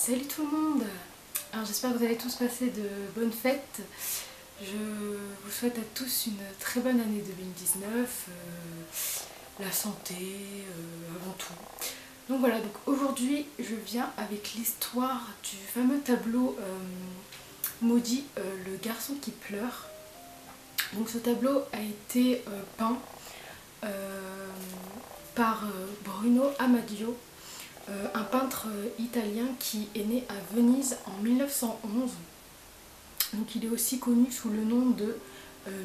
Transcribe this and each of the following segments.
Salut tout le monde. Alors j'espère que vous avez tous passé de bonnes fêtes. Je vous souhaite à tous une très bonne année 2019, la santé avant tout. Donc voilà, donc aujourd'hui je viens avec l'histoire du fameux tableau maudit, Le garçon qui pleure. Donc ce tableau a été peint par Bruno Amadio, un peintre italien qui est né à Venise en 1911. Donc il est aussi connu sous le nom de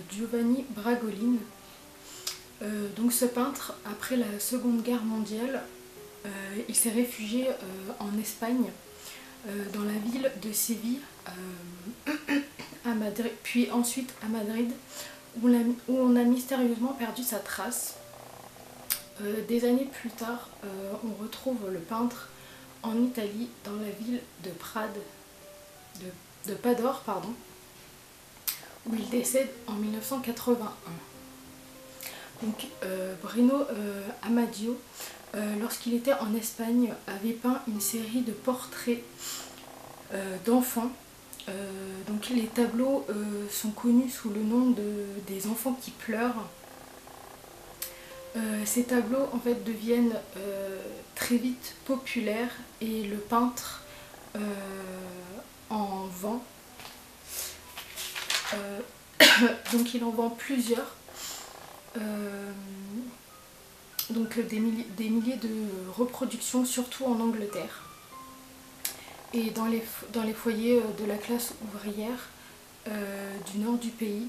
Giovanni Bragolin. Donc ce peintre, après la Seconde Guerre mondiale, il s'est réfugié en Espagne, dans la ville de Séville, à Madrid, puis ensuite à Madrid, où on a mystérieusement perdu sa trace. Des années plus tard, on retrouve le peintre en Italie, dans la ville de Padore, pardon, où il décède en 1981. Donc Bruno Amadio, lorsqu'il était en Espagne, avait peint une série de portraits d'enfants. Donc les tableaux sont connus sous le nom des enfants qui pleurent. Ces tableaux en fait deviennent très vite populaires et le peintre en vend. Donc il en vend plusieurs, donc des milliers de reproductions, surtout en Angleterre et dans les foyers de la classe ouvrière du nord du pays.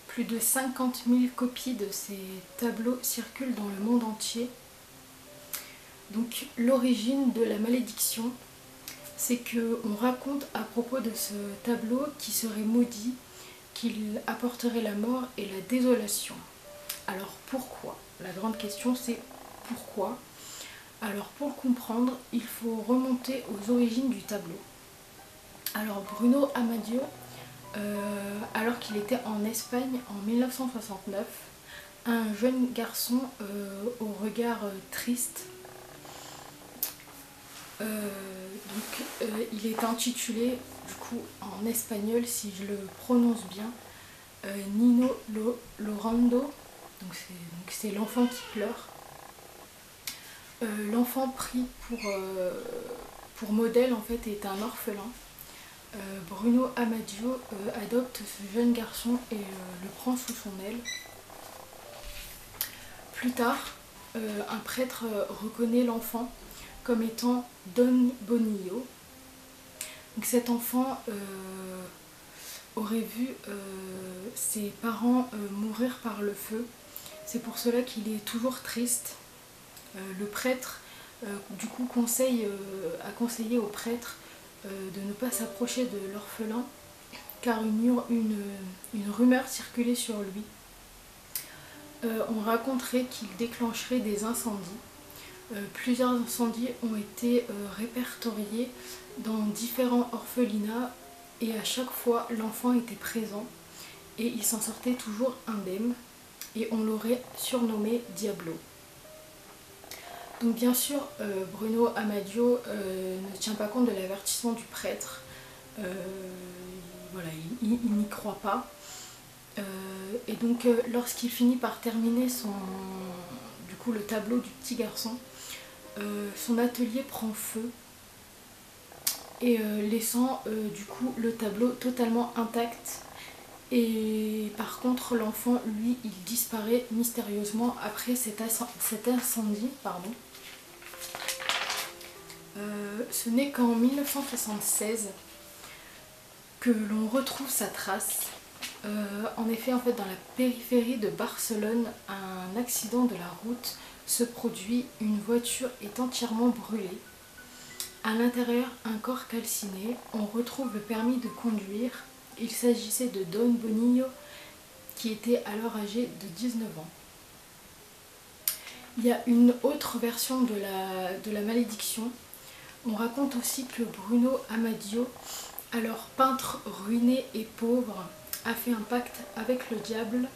Plus de 50 000 copies de ces tableaux circulent dans le monde entier. Donc l'origine de la malédiction, c'est qu'on raconte à propos de ce tableau qui serait maudit, qu'il apporterait la mort et la désolation. Alors pourquoi? La grande question c'est pourquoi? Alors pour comprendre, il faut remonter aux origines du tableau. Alors Bruno Amadio, alors qu'il était en Espagne en 1969, un jeune garçon au regard triste. Il est intitulé, du coup en espagnol, si je le prononce bien, Nino Llorando, donc c'est l'enfant qui pleure. L'enfant pris pour modèle en fait est un orphelin. Bruno Amadio adopte ce jeune garçon et le prend sous son aile. Plus tard, un prêtre reconnaît l'enfant comme étant Don Bonillo. Donc cet enfant aurait vu ses parents mourir par le feu. C'est pour cela qu'il est toujours triste. Le prêtre du coup a conseillé au prêtre de ne pas s'approcher de l'orphelin, car une rumeur circulait sur lui. On raconterait qu'il déclencherait des incendies. Plusieurs incendies ont été répertoriés dans différents orphelinats et à chaque fois l'enfant était présent et il s'en sortait toujours indemne et on l'aurait surnommé Diablo. Donc bien sûr, Bruno Amadio ne tient pas compte de l'avertissement du prêtre. Voilà, il n'y croit pas. Et donc lorsqu'il finit par terminer le tableau du petit garçon, son atelier prend feu et laissant du coup le tableau totalement intact. Et par contre l'enfant, lui, il disparaît mystérieusement après cet incendie. Ce n'est qu'en 1976 que l'on retrouve sa trace. En effet, dans la périphérie de Barcelone, un accident de la route se produit. Une voiture est entièrement brûlée. À l'intérieur, un corps calciné. On retrouve le permis de conduire. Il s'agissait de Don Bonillo, qui était alors âgé de 19 ans. Il y a une autre version de la malédiction. On raconte aussi que Bruno Amadio, alors peintre ruiné et pauvre, a fait un pacte avec le diable.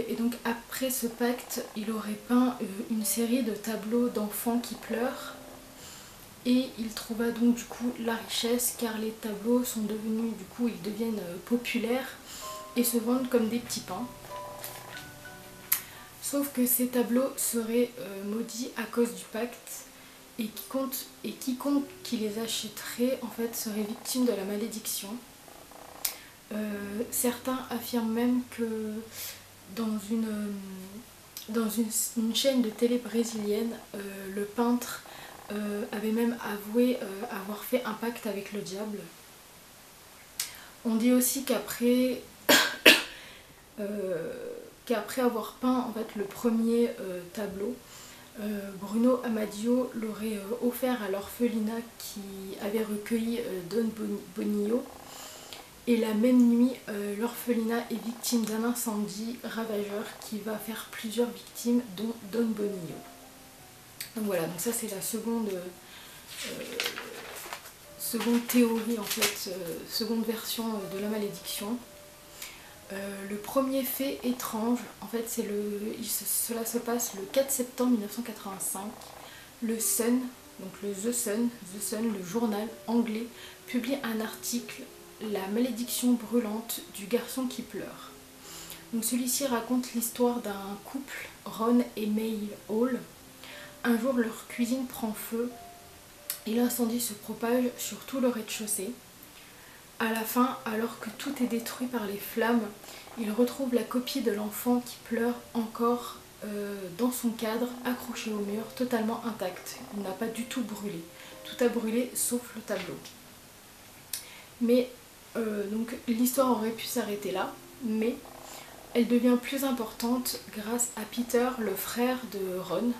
Et donc après ce pacte, il aurait peint une série de tableaux d'enfants qui pleurent. et il trouva donc du coup la richesse car les tableaux sont devenus, du coup ils deviennent populaires et se vendent comme des petits pains. Sauf que ces tableaux seraient maudits à cause du pacte et quiconque qui les achèterait en fait serait victime de la malédiction. Certains affirment même que dans une chaîne de télé brésilienne, le peintre avait même avoué avoir fait un pacte avec le diable. On dit aussi qu'après avoir peint en fait, le premier tableau, Bruno Amadio l'aurait offert à l'orphelinat qui avait recueilli Don Bonillo. Et la même nuit, l'orphelinat est victime d'un incendie ravageur qui va faire plusieurs victimes, dont Don Bonillo. Donc voilà, donc ça c'est la seconde théorie en fait, seconde version de la malédiction. Le premier fait étrange, en fait, cela se passe le 4 septembre 1985. Le Sun, donc The Sun, le journal anglais, publie un article, La malédiction brûlante du garçon qui pleure. Donc celui-ci raconte l'histoire d'un couple, Ron et May Hall. Un jour, leur cuisine prend feu et l'incendie se propage sur tout le rez-de-chaussée. À la fin, alors que tout est détruit par les flammes, il retrouve la copie de l'enfant qui pleure encore dans son cadre, accroché au mur, totalement intact. Il n'a pas du tout brûlé. Tout a brûlé sauf le tableau. Mais donc l'histoire aurait pu s'arrêter là, mais elle devient plus importante grâce à Peter, le frère de Ron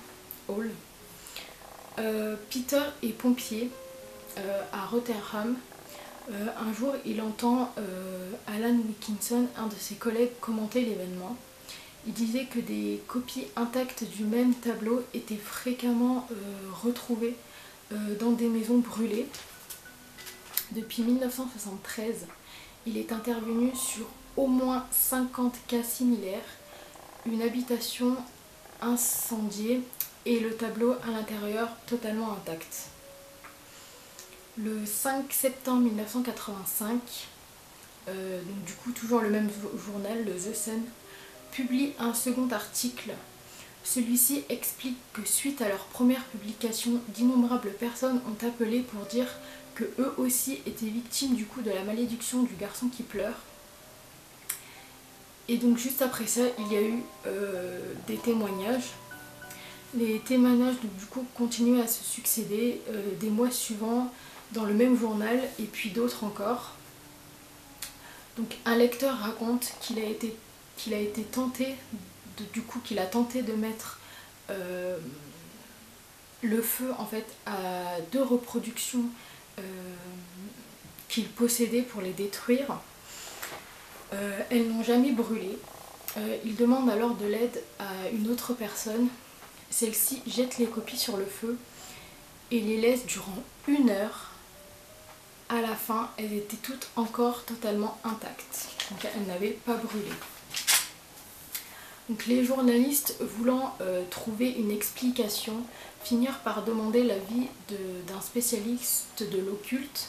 Hall. Peter est pompier à Rotherham. Un jour, il entend Alan Wilkinson, un de ses collègues, commenter l'événement. Il disait que des copies intactes du même tableau étaient fréquemment retrouvées dans des maisons brûlées. Depuis 1973, il est intervenu sur au moins 50 cas similaires, une habitation incendiée et le tableau à l'intérieur totalement intact. Le 5 septembre 1985, donc du coup toujours le même journal, le The Sun, publie un second article. Celui-ci explique que suite à leur première publication, d'innombrables personnes ont appelé pour dire que eux aussi étaient victimes du coup de la malédiction du garçon qui pleure. Et donc juste après ça, il y a eu des témoignages. Les témoignages donc, du coup continuaient à se succéder des mois suivants dans le même journal et puis d'autres encore. Donc un lecteur raconte qu'il a été tenté, qu'il a tenté de mettre le feu en fait à 2 reproductions qu'il possédait pour les détruire. Elles n'ont jamais brûlé. Il demande alors de l'aide à une autre personne. Celle-ci jette les copies sur le feu et les laisse durant 1 heure. À la fin, elles étaient toutes encore totalement intactes. Donc elles n'avaient pas brûlé. Donc les journalistes, voulant trouver une explication, finirent par demander l'avis d'un spécialiste de l'occulte.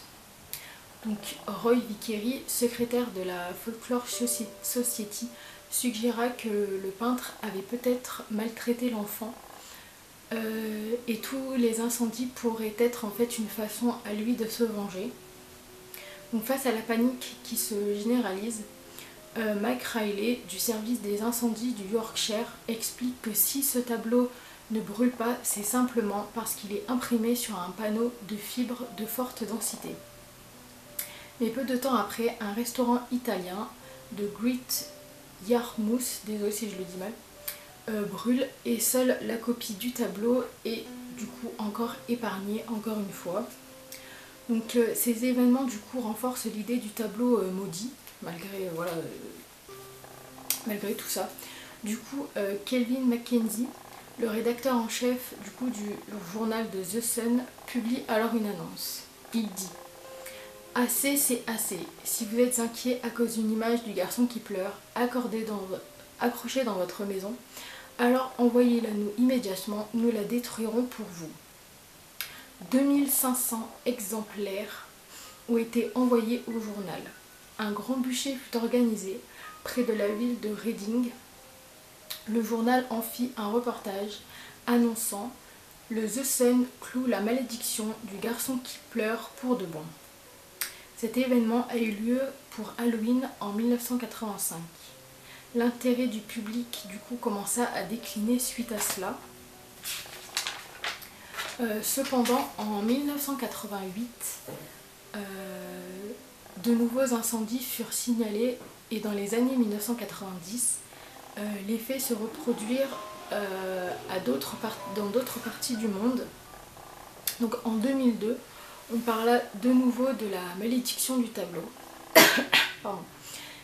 Donc Roy Vickery, secrétaire de la Folklore Society, suggéra que le peintre avait peut-être maltraité l'enfant et tous les incendies pourraient être en fait une façon à lui de se venger. Donc face à la panique qui se généralise, Mike Riley du service des incendies du Yorkshire explique que si ce tableau ne brûle pas, c'est simplement parce qu'il est imprimé sur un panneau de fibres de forte densité. Mais peu de temps après, un restaurant italien de Great Yarmouth, désolé si je le dis mal, brûle et seule la copie du tableau est du coup encore épargnée encore une fois. Donc ces événements du coup renforcent l'idée du tableau maudit, malgré tout ça. Du coup, Kelvin Mackenzie, le rédacteur en chef du coup du journal de The Sun, publie alors une annonce. Il dit: assez, c'est assez. Si vous êtes inquiet à cause d'une image du garçon qui pleure, accrochée dans votre maison, alors envoyez-la nous immédiatement, nous la détruirons pour vous. 2500 exemplaires ont été envoyés au journal. Un grand bûcher fut organisé près de la ville de Reading. Le journal en fit un reportage annonçant « Le The Sun cloue la malédiction du garçon qui pleure pour de bon ». Cet événement a eu lieu pour Halloween en 1985. L'intérêt du public du coup commença à décliner suite à cela. Cependant, en 1988, de nouveaux incendies furent signalés et dans les années 1990, les faits se reproduisirent dans d'autres parties du monde. Donc en 2002, on parla de nouveau de la malédiction du tableau. Pardon.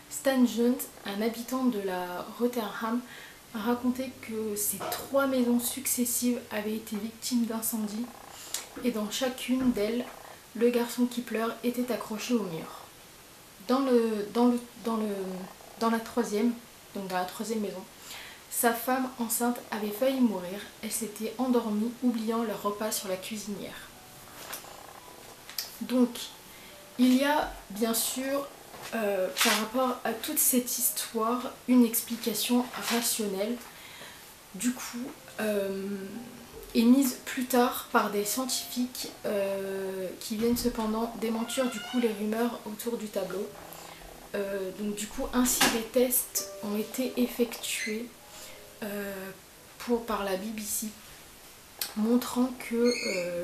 Stan Jones, un habitant de la Rotherham, a raconté que ces 3 maisons successives avaient été victimes d'incendies et dans chacune d'elles, le garçon qui pleure était accroché au mur. Dans la troisième maison, sa femme enceinte avait failli mourir. Elle s'était endormie, oubliant leur repas sur la cuisinière. Donc, il y a bien sûr, par rapport à toute cette histoire, une explication rationnelle, du coup, émise plus tard par des scientifiques qui viennent cependant démentir du coup les rumeurs autour du tableau. Donc du coup, ainsi des tests ont été effectués par la BBC, montrant que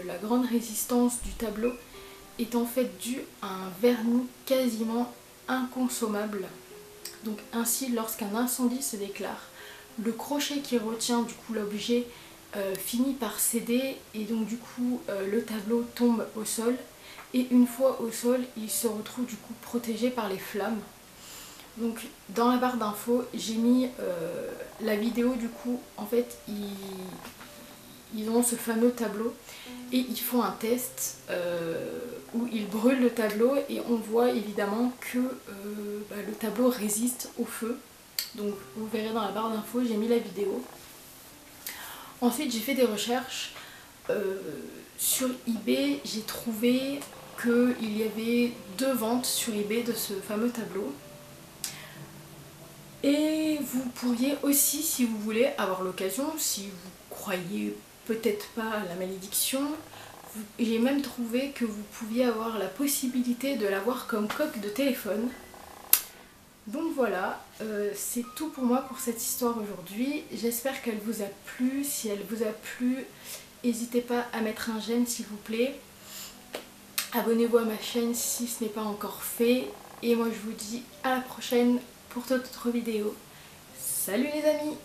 la grande résistance du tableau est en fait due à un vernis quasiment inconsommable. Donc ainsi, lorsqu'un incendie se déclare, le crochet qui retient du coup l'objet finit par céder et donc du coup le tableau tombe au sol et une fois au sol il se retrouve du coup protégé par les flammes. Donc dans la barre d'infos j'ai mis la vidéo, du coup en fait ils ont ce fameux tableau et ils font un test où ils brûlent le tableau et on voit évidemment que le tableau résiste au feu. Donc vous verrez dans la barre d'infos, j'ai mis la vidéo. Ensuite j'ai fait des recherches sur eBay, j'ai trouvé qu'il y avait 2 ventes sur eBay de ce fameux tableau. Et vous pourriez aussi, si vous voulez, avoir l'occasion, si vous croyez peut-être pas à la malédiction, j'ai même trouvé que vous pouviez avoir la possibilité de l'avoir comme coque de téléphone. Donc voilà, c'est tout pour moi pour cette histoire aujourd'hui. J'espère qu'elle vous a plu. Si elle vous a plu, n'hésitez pas à mettre un j'aime s'il vous plaît. Abonnez-vous à ma chaîne si ce n'est pas encore fait. Et moi je vous dis à la prochaine pour d'autres vidéos. Salut les amis!